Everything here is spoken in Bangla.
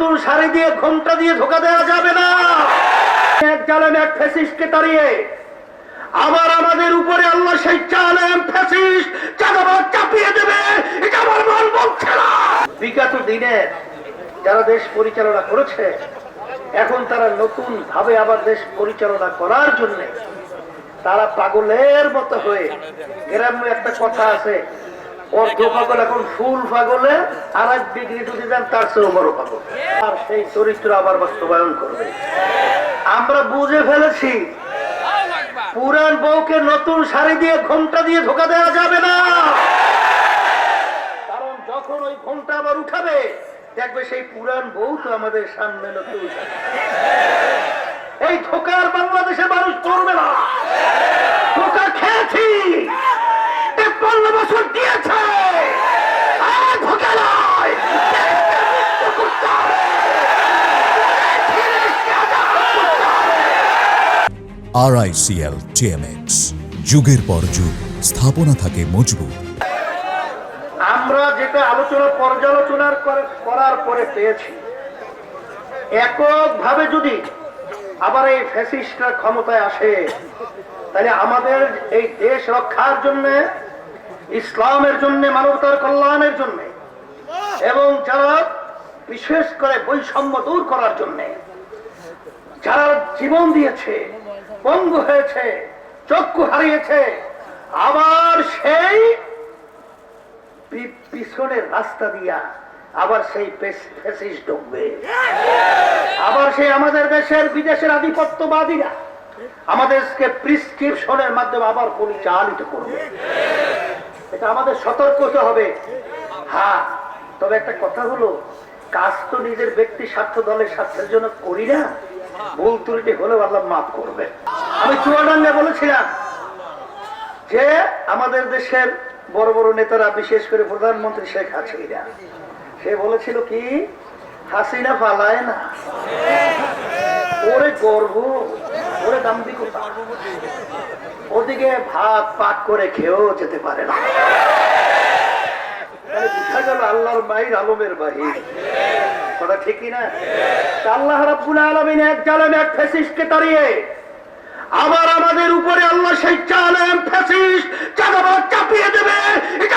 নতুন শাড়ি দিয়ে ঘোমটা দিয়ে ধোকা দেওয়া যাবে না। এক জালেম এক ফ্যাসিস্টকে তাড়িয়ে আবার আমাদের উপরে আল্লাহ সেই জালেম ফ্যাসিস্ট চাঁদাবাজ চাপিয়ে দেবে, এটা আমার মন বলছে না। বিগত দিনে যারা দেশ পরিচালনা করেছে, এখন তারা নতুন ভাবে আবার দেশ পরিচালনা করার জন্য তারা পাগলের মতো হয়ে, গ্রাম্য একটা কথা আছে, অর্ধ পাগল এখন ফুল পাগলে, আর এক ডিগ্রি যদি দেন তার চেয়েও বড় পাগল। আর সেই চরিত্র আবার বাস্তবায়ন করবে। আমরা বুঝে ফেলেছি পুরান বউকে নতুন শাড়ি দিয়ে ঘোমটা দিয়ে ধোকা দেওয়া যাবে না। কারণ যখন ওই ঘোমটা আবার উঠাবে, দেখবে সেই পুরান বউ তো আমাদের সামনে নতুন। এই ধোকার বাংলাদেশে মানুষ করবে না। ধোকা খেয়েছি, 53 বছর দিয়েছে, আর ধোকা নয়। RICL TMX, যুগের পর যুগ স্থাপনা থাকে মজবুত। আমরা যেটা পর্যালোচনা করার পরে পেয়েছি, এককভাবে যদি আবার এই ফ্যাসিস্টরা ক্ষমতায় আসে, তাহলে আমাদের এই দেশ রক্ষার জন্য, ইসলামের জন্য, মানবতার কল্যাণের জন্য, এবং যারা বিশেষ করে বৈষম্য দূর করার জন্য যারা জীবন দিয়েছে, পঙ্গু হয়েছে, চক্ষু হারিয়েছে, আবার সেই পিছনের রাস্তা দিয়া আবার সেই ফ্যাসিস্ট ঢুকবে। আবার সেই আমাদের দেশের বিদেশের আধিপত্যবাদীরা আমাদেরকে প্রিসক্রিপশনের মাধ্যমে আবার পরিচালিত করবে। এটা আমাদের সতর্ক হতে হবে। হ্যাঁ, তবে একটা কথা হলো, কাজ তো নিজের ব্যক্তি স্বার্থ, দলের স্বার্থের জন্য করি না। ভুল ত্রুটি হলেও আল্লাহ মাফ করবে। আমি চুয়াডাঙ্গায় বলেছিলাম যে আমাদের দেশের বড় বড় নেতারা, বিশেষ করে প্রধানমন্ত্রী শেখ হাসিনা, সে বলেছিল কি, হাসিনা পালায় না, ওরে গর্ব, ওরে দাম্ভিকতা, ওদিকে ভাত পাক করে খেয়েও যেতে পারে না। বুঝা গেল আল্লাহর বাহির আলমের বাহির। কথা ঠিকই না? আল্লাহ রাব্বুল আলামিন এক জালেম এক ফ্যাসিস্টকে তাড়িয়ে আবার আমাদের উপরে আল্লাহ সেই জালেম ফ্যাসিস্ট চাঁদাবাজ চাপিয়ে দেবে, এটা